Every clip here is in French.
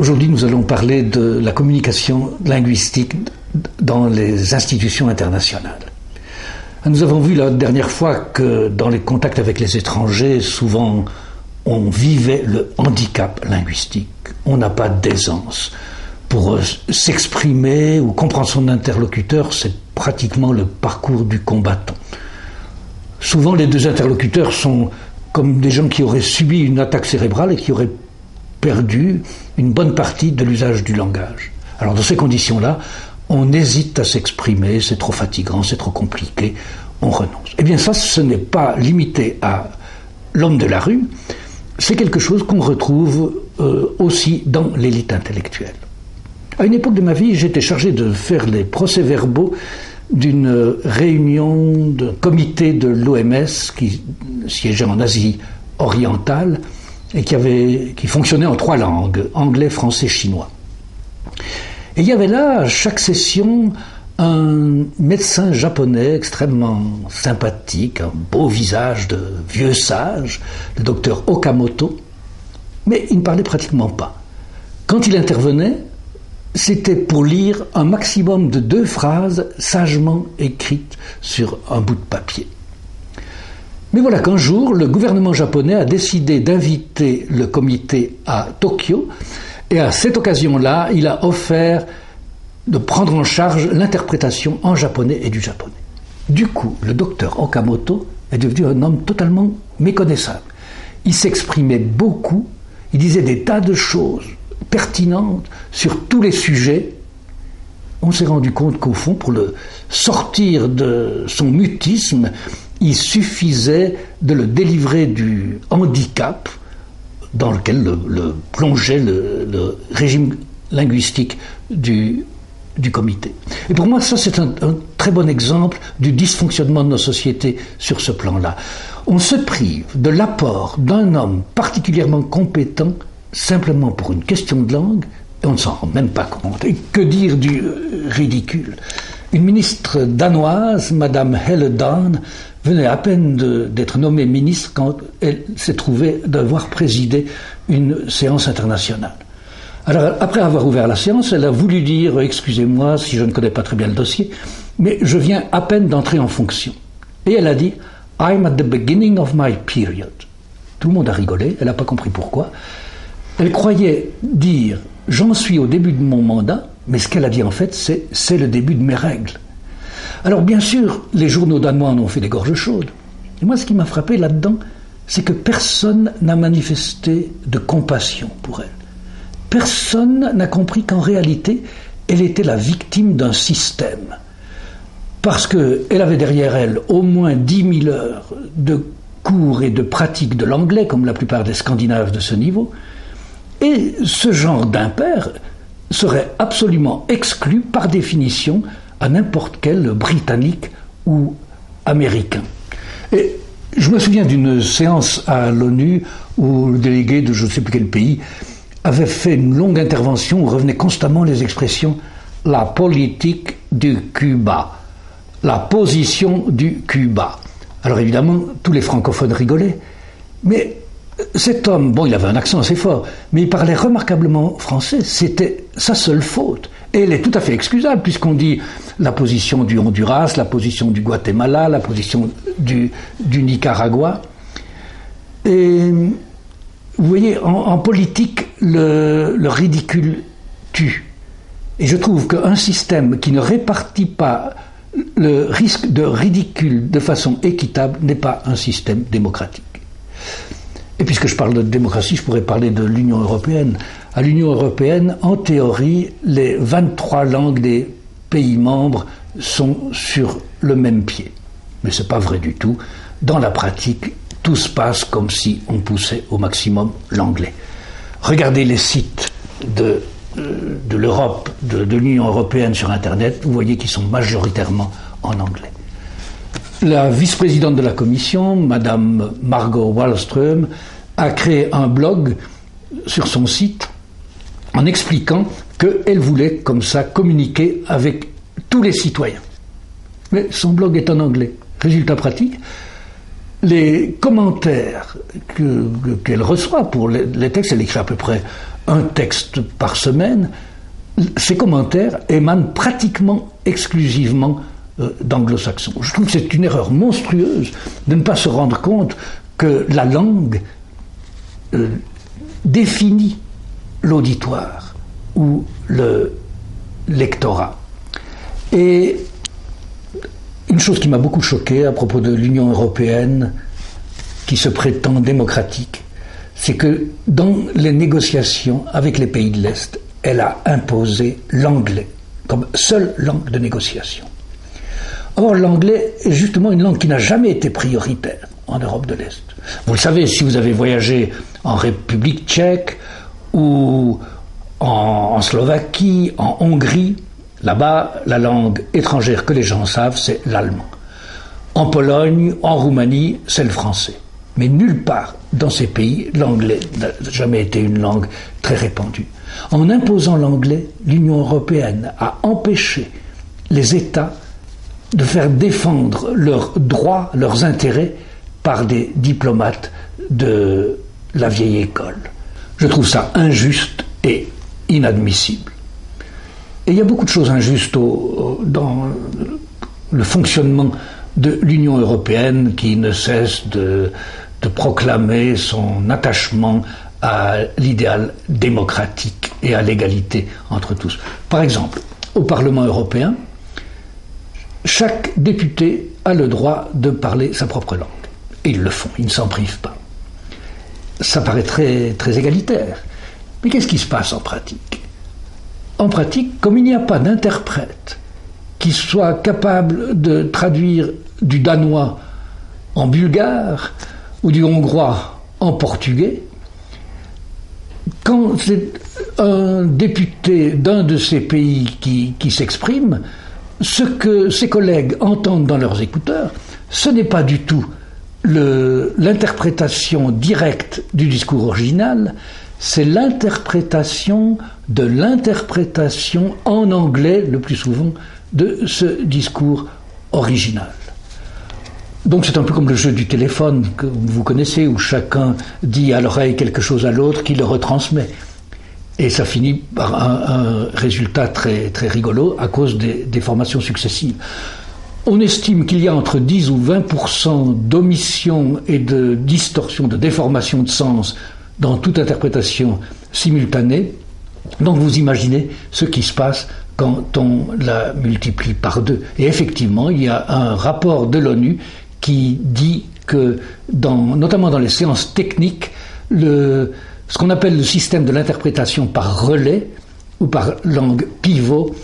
Aujourd'hui, nous allons parler de la communication linguistique dans les institutions internationales. Nous avons vu la dernière fois que dans les contacts avec les étrangers, souvent on vivait le handicap linguistique. On n'a pas d'aisance. Pour s'exprimer ou comprendre son interlocuteur, c'est pratiquement le parcours du combattant. Souvent, les deux interlocuteurs sont comme des gens qui auraient subi une attaque cérébrale et qui auraient perdu une bonne partie de l'usage du langage. Alors, dans ces conditions-là, on hésite à s'exprimer, c'est trop fatigant, c'est trop compliqué, on renonce. Eh bien, ça, ce n'est pas limité à l'homme de la rue, c'est quelque chose qu'on retrouve aussi dans l'élite intellectuelle. À une époque de ma vie, j'étais chargé de faire les procès-verbaux d'une réunion de comité de l'OMS qui siégeait en Asie orientale et qui fonctionnait en 3 langues, anglais, français, chinois. Et il y avait là, à chaque session, un médecin japonais extrêmement sympathique, un beau visage de vieux sage, le docteur Okamoto, mais il ne parlait pratiquement pas. Quand il intervenait, c'était pour lire un maximum de 2 phrases sagement écrites sur un bout de papier. Mais voilà qu'un jour, le gouvernement japonais a décidé d'inviter le comité à Tokyo, et à cette occasion-là, il a offert de prendre en charge l'interprétation en japonais et du japonais. Du coup, le docteur Okamoto est devenu un homme totalement méconnaissable. Il s'exprimait beaucoup, il disait des tas de choses pertinente sur tous les sujets. On s'est rendu compte qu'au fond, pour le sortir de son mutisme, il suffisait de le délivrer du handicap dans lequel le plongeait le régime linguistique du comité. Et pour moi, ça, c'est un très bon exemple du dysfonctionnement de nos sociétés sur ce plan-là. On se prive de l'apport d'un homme particulièrement compétent simplement pour une question de langue, et on ne s'en rend même pas compte. Et que dire du ridicule ? Une ministre danoise, Madame Helle Dahn, venait à peine d'être nommée ministre quand elle s'est trouvée devoir présider une séance internationale. Alors, après avoir ouvert la séance, elle a voulu dire « Excusez-moi si je ne connais pas très bien le dossier, mais je viens à peine d'entrer en fonction. » Et elle a dit « I'm at the beginning of my period ». Tout le monde a rigolé, elle n'a pas compris pourquoi. Elle croyait dire « j'en suis au début de mon mandat », mais ce qu'elle a dit en fait, c'est le début de mes règles. Alors bien sûr, les journaux danois en ont fait des gorges chaudes. Et moi, ce qui m'a frappé là-dedans, c'est que personne n'a manifesté de compassion pour elle. Personne n'a compris qu'en réalité, elle était la victime d'un système. Parce qu'elle avait derrière elle au moins 10 000 heures de cours et de pratiques de l'anglais, comme la plupart des Scandinaves de ce niveau. Et ce genre d'impair serait absolument exclu par définition à n'importe quel Britannique ou Américain. Et je me souviens d'une séance à l'ONU où le délégué de je ne sais plus quel pays avait fait une longue intervention où revenaient constamment les expressions « la politique du Cuba », « la position du Cuba ». Alors évidemment, tous les francophones rigolaient, mais cet homme, bon, il avait un accent assez fort, mais il parlait remarquablement français, c'était sa seule faute. Et elle est tout à fait excusable, puisqu'on dit la position du Honduras, la position du Guatemala, la position du Nicaragua. Et vous voyez, en politique, le ridicule tue. Et je trouve qu'un système qui ne répartit pas le risque de ridicule de façon équitable n'est pas un système démocratique. Et puisque je parle de démocratie, je pourrais parler de l'Union européenne. À l'Union européenne, en théorie, les 23 langues des pays membres sont sur le même pied. Mais ce n'est pas vrai du tout. Dans la pratique, tout se passe comme si on poussait au maximum l'anglais. Regardez les sites de l'Europe, de l'Union européenne sur Internet, vous voyez qu'ils sont majoritairement en anglais. La vice-présidente de la Commission, Madame Margot Wallström, a créé un blog sur son site en expliquant qu'elle voulait comme ça communiquer avec tous les citoyens. Mais son blog est en anglais. Résultat pratique, les commentaires qu'elle reçoit pour les textes, elle écrit à peu près un texte par semaine, ces commentaires émanent pratiquement exclusivement d'anglo-saxons. Je trouve que c'est une erreur monstrueuse de ne pas se rendre compte que la langue définit l'auditoire ou le lectorat. Et une chose qui m'a beaucoup choqué à propos de l'Union européenne, qui se prétend démocratique, c'est que dans les négociations avec les pays de l'Est, elle a imposé l'anglais comme seule langue de négociation. Or, l'anglais est justement une langue qui n'a jamais été prioritaire en Europe de l'Est. Vous le savez, si vous avez voyagé en République tchèque ou en Slovaquie, en Hongrie, là-bas, la langue étrangère que les gens savent, c'est l'allemand. En Pologne, en Roumanie, c'est le français. Mais nulle part dans ces pays, l'anglais n'a jamais été une langue très répandue. En imposant l'anglais, l'Union européenne a empêché les États de faire défendre leurs droits, leurs intérêts par des diplomates de la vieille école. Je trouve ça injuste et inadmissible. Et il y a beaucoup de choses injustes dans le fonctionnement de l'Union européenne qui ne cesse de proclamer son attachement à l'idéal démocratique et à l'égalité entre tous. Par exemple, au Parlement européen, chaque député a le droit de parler sa propre langue. Et ils le font, ils ne s'en privent pas. Ça paraît très, très égalitaire. Mais qu'est-ce qui se passe en pratique ? En pratique, comme il n'y a pas d'interprète qui soit capable de traduire du danois en bulgare ou du hongrois en portugais, quand c'est un député d'un de ces pays qui s'exprime, ce que ses collègues entendent dans leurs écouteurs, ce n'est pas du tout l'interprétation directe du discours original, c'est l'interprétation de l'interprétation en anglais, le plus souvent, de ce discours original. Donc c'est un peu comme le jeu du téléphone que vous connaissez, où chacun dit à l'oreille quelque chose à l'autre qui le retransmet. Et ça finit par un résultat très, très rigolo à cause des formations successives. On estime qu'il y a entre 10 ou 20% d'omission et de distorsion, de déformation de sens dans toute interprétation simultanée. Donc vous imaginez ce qui se passe quand on la multiplie par 2. Et effectivement, il y a un rapport de l'ONU qui dit que, notamment dans les séances techniques, ce qu'on appelle le système de l'interprétation par relais ou par langue pivot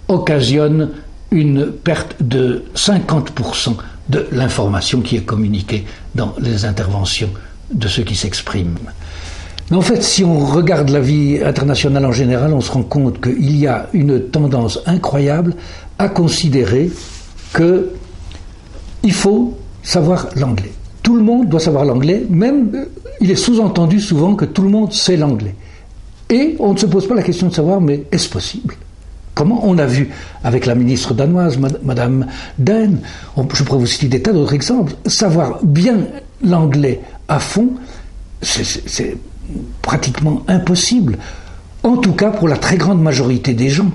occasionne une perte de 50% de l'information qui est communiquée dans les interventions de ceux qui s'expriment. Mais en fait, si on regarde la vie internationale en général, on se rend compte qu'il y a une tendance incroyable à considérer qu'il faut savoir l'anglais. Tout le monde doit savoir l'anglais, même il est sous-entendu souvent que tout le monde sait l'anglais. Et on ne se pose pas la question de savoir, mais est-ce possible ? Comment on a vu avec la ministre danoise, Madame Den, je pourrais vous citer des tas d'autres exemples, savoir bien l'anglais à fond, c'est pratiquement impossible, en tout cas pour la très grande majorité des gens.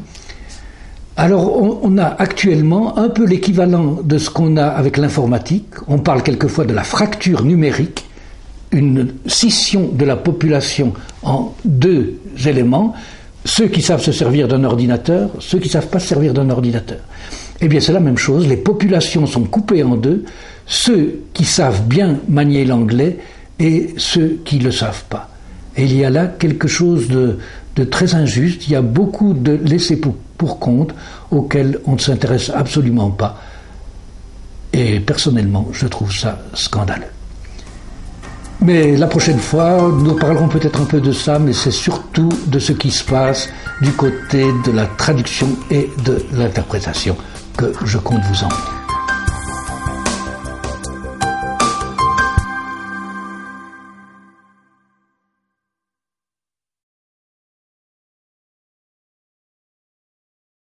Alors on a actuellement un peu l'équivalent de ce qu'on a avec l'informatique. On parle quelquefois de la fracture numérique, une scission de la population en 2 éléments, ceux qui savent se servir d'un ordinateur, ceux qui ne savent pas se servir d'un ordinateur. Eh bien c'est la même chose, les populations sont coupées en 2, ceux qui savent bien manier l'anglais et ceux qui ne le savent pas. Et il y a là quelque chose de très injuste, il y a beaucoup de laissés pour compte auxquels on ne s'intéresse absolument pas. Et personnellement, je trouve ça scandaleux. Mais la prochaine fois, nous parlerons peut-être un peu de ça, mais c'est surtout de ce qui se passe du côté de la traduction et de l'interprétation que je compte vous emmener.